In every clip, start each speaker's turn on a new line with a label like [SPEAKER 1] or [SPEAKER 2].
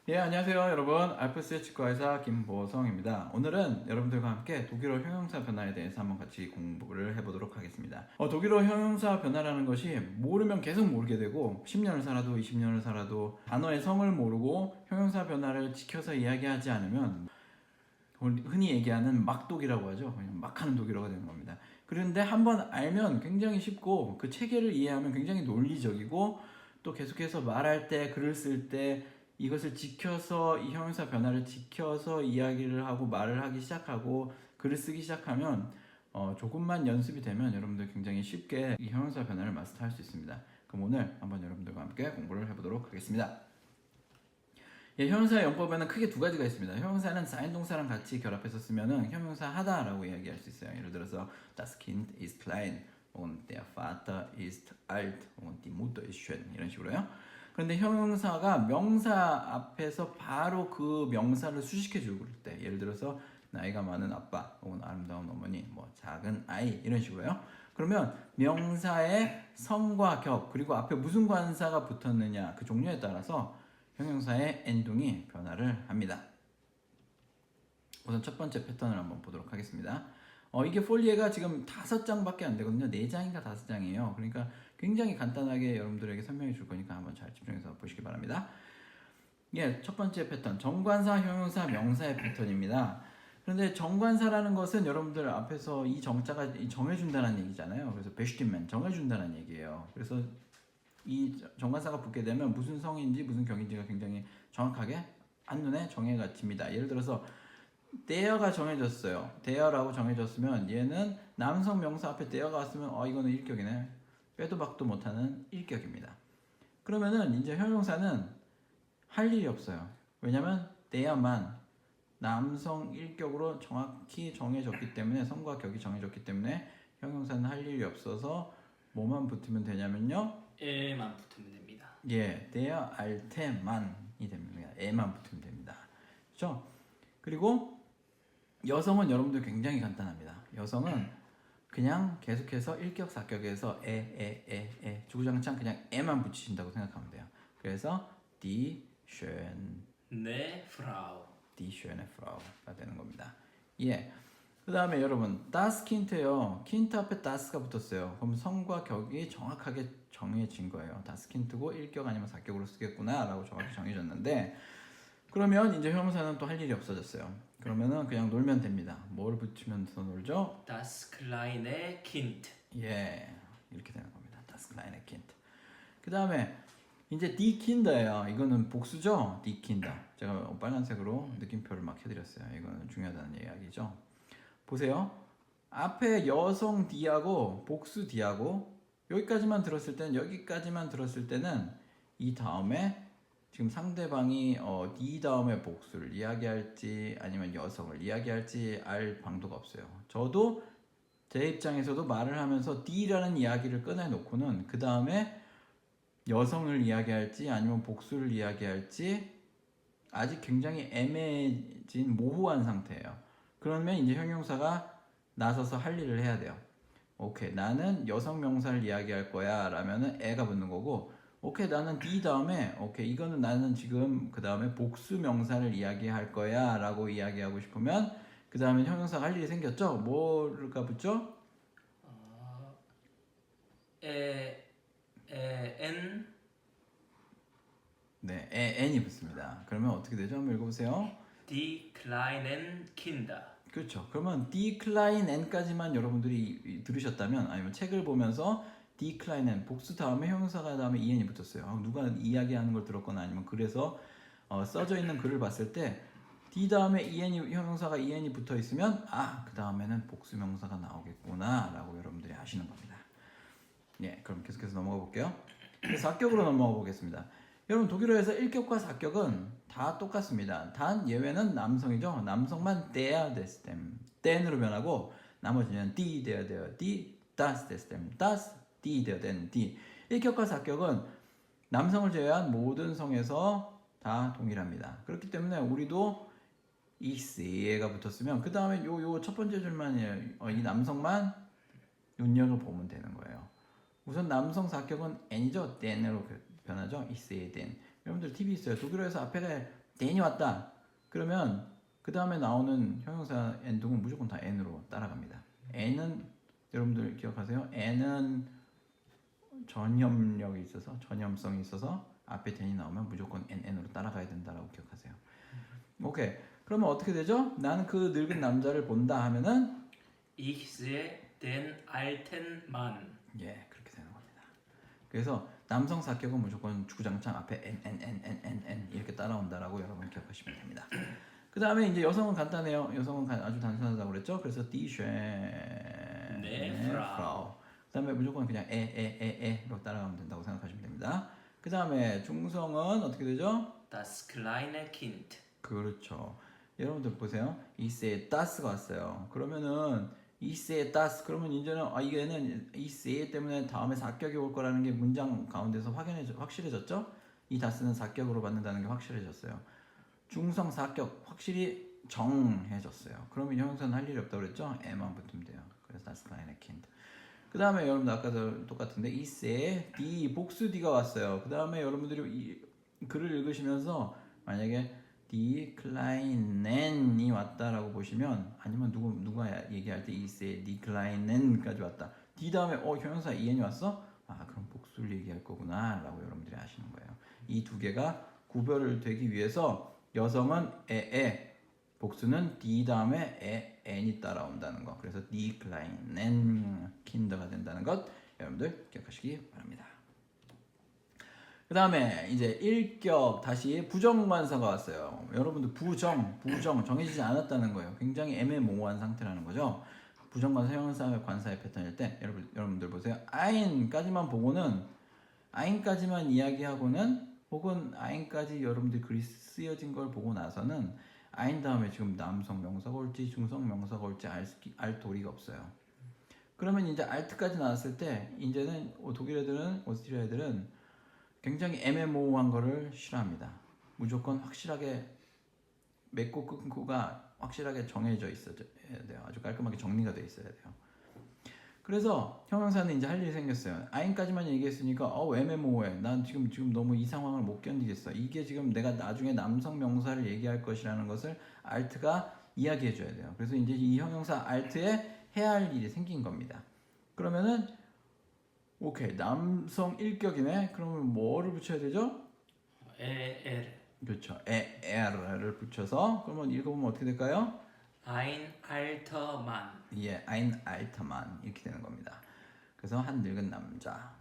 [SPEAKER 1] 예, 안녕하세요, 여러분. 알프스의 치과의사 김보성입니다. 오늘은 여러분들과 함께 독일어 형용사 변화에 대해서 한번 같이 공부를 해보도록 하겠습니다. 독일어 형용사 변화라는 것이 모르면 계속 모르게 되고 10년을 살아도 20년을 살아도 단어의 성을 모르고 형용사 변화를 지켜서 이야기하지 않으면 흔히 얘기하는 막독이라고 하죠. 그냥 막 하는 독일어가 되는 겁니다. 그런데 한번 알면 굉장히 쉽고 그 체계를 이해하면 굉장히 논리적이고 또 계속해서 말할 때 글을 쓸 때 이것을 지켜서 이 형용사 변화를 지켜서 이야기를 하고 말을 하기 시작하고 글을 쓰기 시작하면 조금만 연습이 되면 여러분들 굉장히 쉽게 이 형용사 변화를 마스터할 수 있습니다. 그럼 오늘 한번 여러분들과 함께 공부를 해보도록 하겠습니다. 예, 형용사의 용법에는 크게 두 가지가 있습니다. 형용사는 사인동사랑 같이 결합해서 쓰면은 형용사 하다라고 이야기할 수 있어요. 예를 들어서 Das Kind ist klein und der Vater ist alt und die Mutter ist schön 이런 식으로요. 그런데 형용사가 명사 앞에서 바로 그 명사를 수식해 주고 그럴 때 예를 들어서 나이가 많은 아빠 혹은 아름다운 어머니 뭐 작은 아이 이런 식으로요. 그러면 명사의 성과 격 그리고 앞에 무슨 관사가 붙었느냐 그 종류에 따라서 형용사의 endung이 변화를 합니다. 우선 첫 번째 패턴을 한번 보도록 하겠습니다. 이게 폴리에가 지금 5장밖에 안 되거든요. 4장인가 5장이에요. 그러니까 굉장히 간단하게 여러분들에게 설명해 줄 거니까 한번 잘 집중해서 보시기 바랍니다. 예, 첫 번째 패턴. 정관사, 형용사, 명사의 패턴입니다. 그런데 정관사라는 것은 여러분들 앞에서 이 정자가 정해준다는 얘기잖아요. 그래서 베슈틴맨 정해준다는 얘기예요. 그래서 이 정관사가 붙게 되면 무슨 성인지 무슨 격인지가 굉장히 정확하게 한눈에 정해집니다. 예를 들어서 대여가 정해졌어요. 대여라고 정해졌으면 얘는 남성 명사 앞에 대여가 왔으면 이거는 일격이네. 빼도 박도 못하는 일격입니다. 그러면은 이제 형용사는 할 일이 없어요. 왜냐면 대여만 남성 일격으로 정확히 정해졌기 때문에 성과 격이 정해졌기 때문에 형용사는 할 일이 없어서 뭐만 붙으면 되냐면요.
[SPEAKER 2] 에만 붙으면 됩니다.
[SPEAKER 1] 예, 대여 알테만이 됩니다. 에만 붙으면 됩니다. 그렇죠? 그리고 여성은 여러분들 굉장히 간단합니다. 여성은 그냥 계속해서 일격사격에서 에 주구장창 그냥 에만 붙이신다고 생각하면 돼요. 그래서 die schöne Frau가 되는 겁니다. 예. 그 다음에 여러분 das Kind예요. Kind 앞에 das가 붙었어요. 그럼 성과 격이 정확하게 정해진 거예요. das Kind고 일격 아니면 사격으로 쓰겠구나 라고 정확히 정해졌는데 그러면 이제 형용사는 또 할 일이 없어졌어요. 그러면은 그냥 놀면 됩니다. 뭘 붙이면서 놀죠?
[SPEAKER 2] Das kleine Kind.
[SPEAKER 1] 예, 이렇게 되는 겁니다. Das kleine Kind. 그 다음에 이제 die Kinder예요. 이거는 복수죠? die Kinder. 제가 빨간색으로 느낌표를 막 해드렸어요. 이거는 중요하다는 이야기죠. 보세요. 앞에 여성 D하고 복수 D하고 여기까지만 들었을 때는 이 다음에 지금 상대방이 D 다음에 복수를 이야기할지 아니면 여성을 이야기할지 알 방도가 없어요. 저도 제 입장에서도 말을 하면서 D라는 이야기를 꺼내놓고는 그 다음에 여성을 이야기할지 아니면 복수를 이야기할지 아직 굉장히 애매해진 모호한 상태예요. 그러면 이제 형용사가 나서서 할 일을 해야 돼요. 오케이, 나는 여성 명사를 이야기할 거야 라면은 애가 붙는 거고 오케이, 나는 D 다음에 오케이, 이거는 나는 지금 그 다음에 복수 명사를 이야기할 거야 라고 이야기하고 싶으면 그 다음에 형용사가 할 일이 생겼죠? 뭐가 붙죠?
[SPEAKER 2] N.
[SPEAKER 1] 네, N이 붙습니다. 그러면 어떻게 되죠? 한번 읽어보세요.
[SPEAKER 2] Die kleinen Kinder.
[SPEAKER 1] 그렇죠. 그러면 decline n까지만 여러분들이 들으셨다면 아니면 책을 보면서 decline n 복수 다음에 형용사가 다음에 en이 붙었어요. 누가 이야기하는 걸 들었거나 아니면 글에서 써져 있는 글을 봤을 때 D 다음에 형용사가 en이 붙어 있으면 그 다음에는 복수 명사가 나오겠구나 라고 여러분들이 아시는 겁니다. 예, 그럼 계속해서 넘어가 볼게요. 사격으로 넘어가 보겠습니다. 여러분 독일어에서 1격과 4격은 다 똑같습니다. 단 예외는 남성이죠. 남성만 der des dem den으로 변하고 나머지는 die der der die das des dem das die der den die 1격과 4격은 남성을 제외한 모든 성에서 다 동일합니다. 그렇기 때문에 우리도 이 세가 붙었으면 그 다음에 요 첫 번째 줄만 이 남성만 눈여겨보면 되는 거예요. 우선 남성 4격은 n이죠. den으로 변하죠. 이세에 된. 여러분들 TV 있어요. 독일어에서 앞에 n이 왔다. 그러면 그 다음에 나오는 형용사 n동은 무조건 다 n으로 따라갑니다. n은 여러분들 기억하세요? n은 전염력이 있어서 전염성이 있어서 앞에 then이 나오면 무조건 n으로 따라가야 된다라고 기억하세요. 오케이. 그러면 어떻게 되죠? 나는 그 늙은 남자를 본다 하면은
[SPEAKER 2] Ich sehe den alten Mann.
[SPEAKER 1] 예, 그렇게 되는 겁니다. 그래서 남성 사격은 무조건 주구장창 앞에 n 이렇게 따라온다라고 여러분 기억하시면 됩니다. 그 다음에 이제 여성은 간단해요. 여성은 아주 단순하다고 그랬죠. 그래서 die schöne Frau. 그 다음에 무조건 그냥 에로 따라가면 된다고 생각하시면 됩니다. 그 다음에 중성은 어떻게 되죠?
[SPEAKER 2] Das kleine Kind.
[SPEAKER 1] 그렇죠. 여러분들 보세요. 이세에 따스가 왔어요. 그러면은 이세에 따스 그러면 이제는 이게는 이세 때문에 다음에 사격이 올 거라는 게 문장 가운데서 확실해졌죠? 이 다스는 사격으로 받는다는 게 확실해졌어요. 중성 사격 확실히 정해졌어요. 그러면 형용사는 할 일이 없다고 그랬죠? 에만 붙으면 돼요. 그래서 das kleine Kind. 그 다음에 여러분들 아까도 똑같은데 이세에 D 복수 D가 왔어요. 그 다음에 여러분들이 이 글을 읽으시면서 만약에 die kleinen 왔다라고 보시면 아니면 누가 얘기할 때 이세에 die kleinen까지 왔다. D 다음에 형용사 en이 왔어? 아 그럼 복수를 얘기할 거구나라고 여러분들이 아시는 거예요. 이 두 개가 구별을 되기 위해서 여성은 복수는 die 다음에 n이 따라온다는 거. 그래서 die kleinen Kinder가 된다는 것 여러분들 기억하시기 바랍니다. 그 다음에 이제 일격 다시 부정관사가 왔어요. 여러분들 부정 정해지지 않았다는 거예요. 굉장히 애매모호한 상태라는 거죠. 부정관사 형용사 관사의 패턴일 때 여러분들 보세요. ein까지만 보고는 ein까지만 이야기하고는 혹은 ein까지 여러분들 글이 쓰여진 걸 보고 나서는 ein 다음에 지금 남성 명사가 올지 중성 명사가 올지 알 도리가 없어요. 그러면 이제 alt까지 나왔을 때 이제는 독일 애들은 오스트리아 애들은 굉장히 애매모호한 거를 싫어합니다. 무조건 확실하게 맺고 끊고가 확실하게 정해져 있어야 돼요. 아주 깔끔하게 정리가 돼 있어야 돼요. 그래서 형용사는 이제 할 일이 생겼어요. ein까지만 얘기했으니까 애매모호해. 난 지금 너무 이 상황을 못 견디겠어. 이게 지금 내가 나중에 남성 명사를 얘기할 것이라는 것을 alt가 이야기해 줘야 돼요. 그래서 이제 이 형용사 alt에 해야 할 일이 생긴 겁니다. 그러면은 오케이 남성 일격이네. 그러면 뭐를 붙여야 되죠?
[SPEAKER 2] er.
[SPEAKER 1] 그렇죠. er를 붙여서 그러면 읽어보면 어떻게 될까요?
[SPEAKER 2] Ein alter Mann.
[SPEAKER 1] 예, ein alter Mann 이렇게 되는 겁니다. 그래서 한 늙은 남자가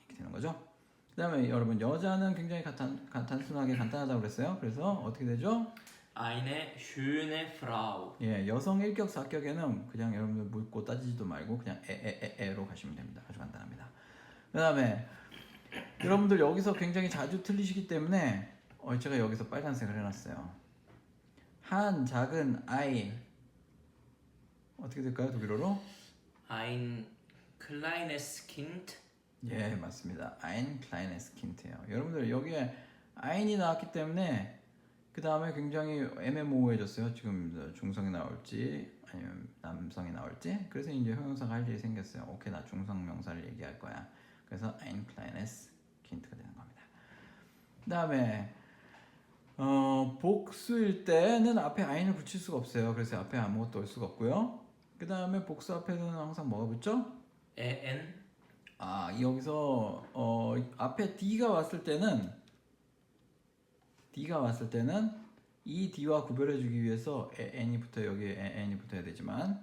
[SPEAKER 1] 이렇게 되는 거죠. 그 다음에 여러분 여자는 굉장히 단순하게 간단하다고 그랬어요. 그래서 어떻게 되죠?
[SPEAKER 2] Eine schöne Frau.
[SPEAKER 1] 예, 여성 일격 사격에는 그냥 여러분들 묻고 따지지도 말고 그냥 에로 가시면 됩니다. 아주 간단합니다. 그 다음에 여러분들 여기서 굉장히 자주 틀리시기 때문에 제가 여기서 빨간색을 해놨어요. 한 작은 아이 어떻게 될까요? 독일어로?
[SPEAKER 2] Ein kleines Kind.
[SPEAKER 1] 예, 맞습니다. ein kleines Kind예요. 여러분들 여기에 ein이 나왔기 때문에 그 다음에 굉장히 애매모호해졌어요. 지금 중성이 나올지 아니면 남성이 나올지. 그래서 이제 형용사가 할 일이 생겼어요. 오케이, 나 중성 명사를 얘기할 거야. 그래서 ein kleines Kind가 되는 겁니다. 그 다음에 복수일 때는 앞에 ein을 붙일 수가 없어요. 그래서 앞에 아무것도 올 수가 없고요. 그 다음에 복수 앞에는 항상 뭐가 붙죠?
[SPEAKER 2] en.
[SPEAKER 1] 여기서 앞에 D가 왔을 때는 이 D와 구별해주기 위해서 n이 붙어요. 여기에 n이 붙어야 되지만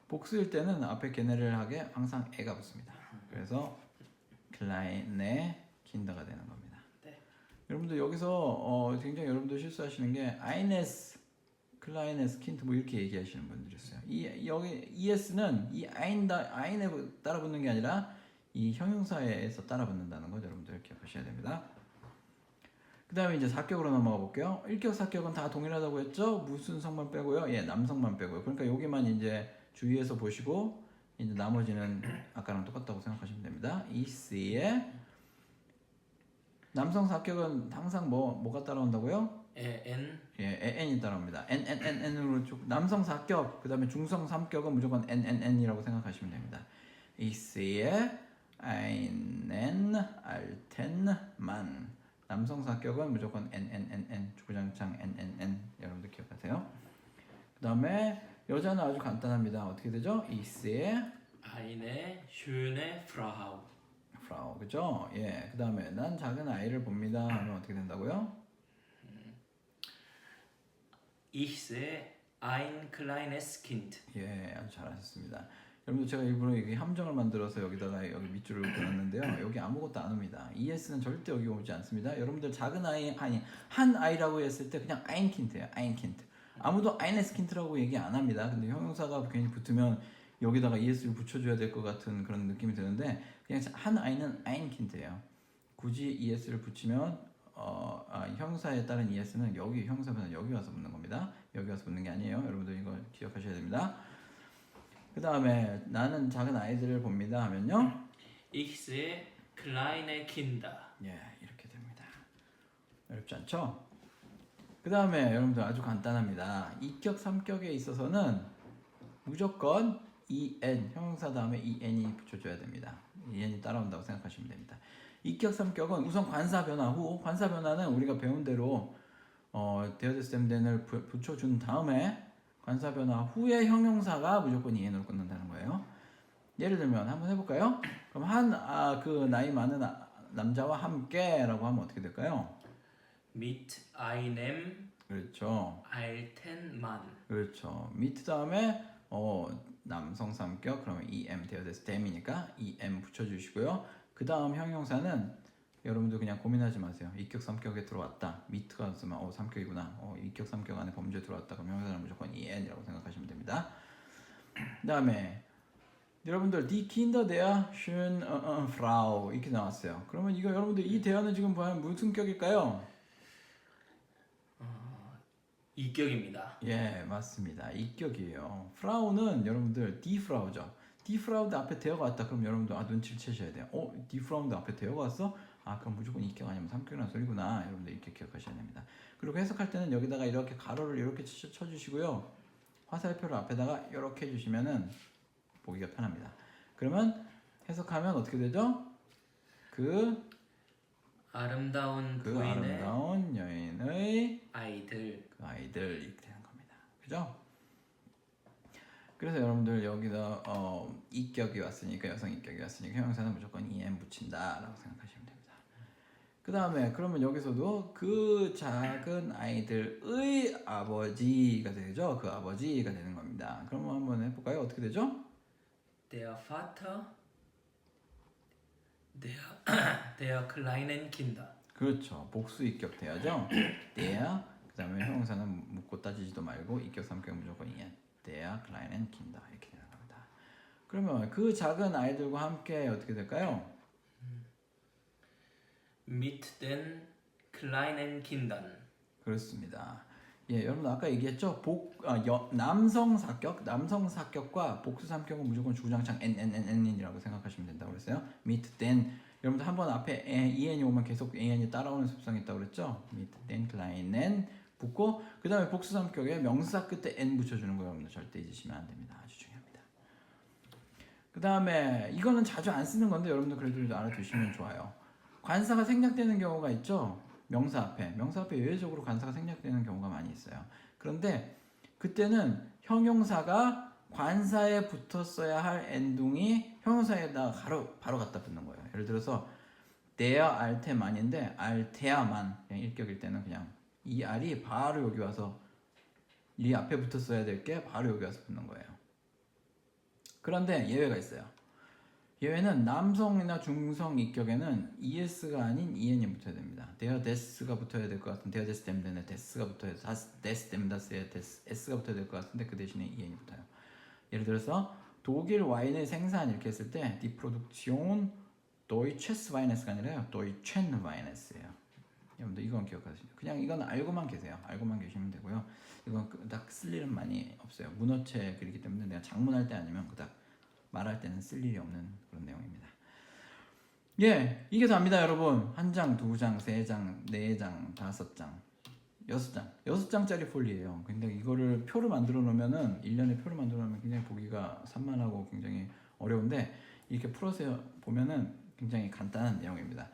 [SPEAKER 1] 복수일 때는 앞에 general하게 항상 에가 붙습니다. 그래서 kleine Kinder가 되는 겁니다.
[SPEAKER 2] 네.
[SPEAKER 1] 여러분들 여기서 굉장히 여러분들 실수하시는 게 eines kleines Kind 뭐 이렇게 얘기하시는 분들이 있어요. 여기 es는 이 ein에 따라 붙는 게 아니라 이 형용사에서 따라 붙는다는 거 여러분들 기억하셔야 됩니다. 그 다음에 이제 사격으로 넘어가 볼게요. 일격 사격은 다 동일하다고 했죠? 무슨 성만 빼고요? 예, 남성만 빼고요. 그러니까 여기만 이제 주의해서 보시고 이제 나머지는 아까랑 똑같다고 생각하시면 됩니다. 이씨의 남성 사격은 항상 뭐가 따라온다고요?
[SPEAKER 2] en.
[SPEAKER 1] 예, n이 따라옵니다. n으로 쭉 남성 사격, 그 다음에 중성 삼격은 무조건 n이라고 생각하시면 됩니다. 이씨의 einen alten Mann 남성 사격은 무조건 NNNN 주구장창 NNN 여러분들 기억하세요. 그 다음에 여자는 아주 간단합니다. 어떻게 되죠? 이스의
[SPEAKER 2] Eine schöne Frau.
[SPEAKER 1] 프라우 그죠? 예. 그 다음에 난 작은 아이를 봅니다 하면 어떻게 된다고요?
[SPEAKER 2] Ich sehe ein kleines Kind.
[SPEAKER 1] 예, 아주 잘하셨습니다. 여러분들 제가 일부러 여기 함정을 만들어서 여기다가 여기 밑줄을 그었는데요. 여기 아무것도 안 옵니다. ES는 절대 여기 오지 않습니다. 여러분들 작은 아이 아니 한 아이라고 했을 때 그냥 ein Kind예요. ein Kind. 아무도 eines Kind라고 얘기 안 합니다. 근데 형용사가 괜히 붙으면 여기다가 ES를 붙여줘야 될 것 같은 그런 느낌이 드는데 그냥 한 아이는 ein Kind예요. 굳이 ES를 붙이면 형사에 따른 ES는 여기 형사보다 여기 와서 붙는 겁니다. 여기 와서 붙는 게 아니에요. 여러분들 이거 기억하셔야 됩니다. 그 다음에 나는 작은 아이들을 봅니다 하면요.
[SPEAKER 2] Ich sehe kleine Kinder.
[SPEAKER 1] 예, 이렇게 됩니다. 어렵지 않죠? 그 다음에 여러분들 아주 간단합니다. 이격, 삼격에 있어서는 무조건 en, 형용사 다음에 en이 붙여줘야 됩니다. en이 따라온다고 생각하시면 됩니다. 이격, 삼격은 우선 관사 변화 후, 관사 변화는 우리가 배운 대로 데어데스 댐덴을 붙여준 다음에 관사 변화 후에 형용사가 무조건 en으로 끝난다는 거예요. 예를 들면 한번 해볼까요? 그럼 그 나이 많은 남자와 함께라고 하면 어떻게 될까요?
[SPEAKER 2] Mit einem
[SPEAKER 1] 그렇죠.
[SPEAKER 2] alten Mann.
[SPEAKER 1] 그렇죠. mit 다음에 남성 삼격 그러면 em 데어데스 댐이니까 em 붙여주시고요. 그 다음 형용사는 여러분들 그냥 고민하지 마세요. 이격 삼격에 들어왔다. mit가 있으면 삼격이구나. 이격 삼격 안에 범죄에 들어왔다. 그럼 형용사는 무조건 en이라고 생각하시면 됩니다. 그 다음에 여러분들 die Kinder der schönen Frau 이렇게 나왔어요. 그러면 이거 여러분들 이 대화는 지금 무슨 격일까요?
[SPEAKER 2] 이격입니다.
[SPEAKER 1] 예, 맞습니다. 이격이에요. 프라우는 여러분들 die Frau죠. die Frau인데 앞에 대어가 왔다. 그럼 여러분들 눈치를 채셔야 돼요. die Frau인데 앞에 대어가 왔어? 그럼 무조건 이격 아니면 삼격이라는 소리구나. 여러분들 이렇게 기억하셔야 됩니다. 그리고 해석할 때는 여기다가 이렇게 가로를 이렇게 쳐주시고요. 화살표를 앞에다가 이렇게 해주시면은 보기가 편합니다. 그러면 해석하면 어떻게 되죠? 그
[SPEAKER 2] 아름다운 부인의
[SPEAKER 1] 아름다운 여인의
[SPEAKER 2] 아이들.
[SPEAKER 1] 그 아이들 이렇게 되는 겁니다. 그죠? 그래서 여러분들 여기다 이격이 왔으니까 여성 이격이 왔으니까 형용사는 무조건 en 붙인다라고 생각하시면 됩니다. 그 다음에 그러면 여기서도 그 작은 아이들의 아버지가 되죠. 그 아버지가 되는 겁니다. 그럼 한번 해볼까요? 어떻게 되죠?
[SPEAKER 2] Der Vater der kleinen Kinder.
[SPEAKER 1] 그렇죠. 복수 이격 돼야죠. der 그 다음에 형용사는 묻고 따지지도 말고 이격 삼격 무조건 en. der kleinen Kinder 이렇게 되는 겁니다. 그러면 그 작은 아이들과 함께 어떻게 될까요?
[SPEAKER 2] Mit den kleinen Kindern.
[SPEAKER 1] 그렇습니다. 예, 여러분 아까 얘기했죠. 남성 사격과 복수 삼격은 무조건 주구장창 NNNN이라고 생각하시면 된다고 그랬어요. mit den 여러분들 한번 앞에 en이 오면 계속 en이 따라오는 습성이 있다고 그랬죠. mit den kleinen 붙고 그 다음에 복수 삼격에 명사 끝에 n 붙여주는 거 여러분들 절대 잊으시면 안 됩니다. 아주 중요합니다. 그 다음에 이거는 자주 안 쓰는 건데 여러분들 그래도 알아두시면 좋아요. 관사가 생략되는 경우가 있죠. 명사 앞에 예외적으로 관사가 생략되는 경우가 많이 있어요. 그런데 그때는 형용사가 관사에 붙었어야 할 엔둥이 형용사에다가 바로 갖다 붙는 거예요. 예를 들어서 der alte Mann인데 alter Mann 그냥 일격일 때는 그냥 이 R이 바로 여기 와서 이 앞에 붙었어야 될 게 바로 여기 와서 붙는 거예요. 그런데 예외가 있어요. 예외는 남성이나 중성 이격에는 es가 아닌 en이 붙어야 됩니다. der des가 붙어야 될 것 같은데 der des 댐덴에 des가 붙어야 des 댐 das에 s가 붙어야 될 것 같은데 그 대신에 en이 붙어요. 예를 들어서 독일 와인의 생산 이렇게 했을 때 die Produktion Deutsches Weines가 아니라요 Deutschen Weines예요. 여러분들 이건 기억하시죠. 그냥 이건 알고만 계세요. 알고만 계시면 되고요. 이건 그닥 쓸 일은 많이 없어요. 문어체 그리기 때문에 내가 장문할 때 아니면 그닥 말할 때는 쓸 일이 없는 그런 내용입니다. 예, 이게 답니다, 여러분. 한 장, 두 장, 세 장, 네 장, 다섯 장, 여섯 장짜리 폴리예요. 근데 이거를 표를 만들어 놓으면은 1년에 표를 만들어 놓으면 굉장히 보기가 산만하고 굉장히 어려운데 이렇게 풀어서 보면은 굉장히 간단한 내용입니다.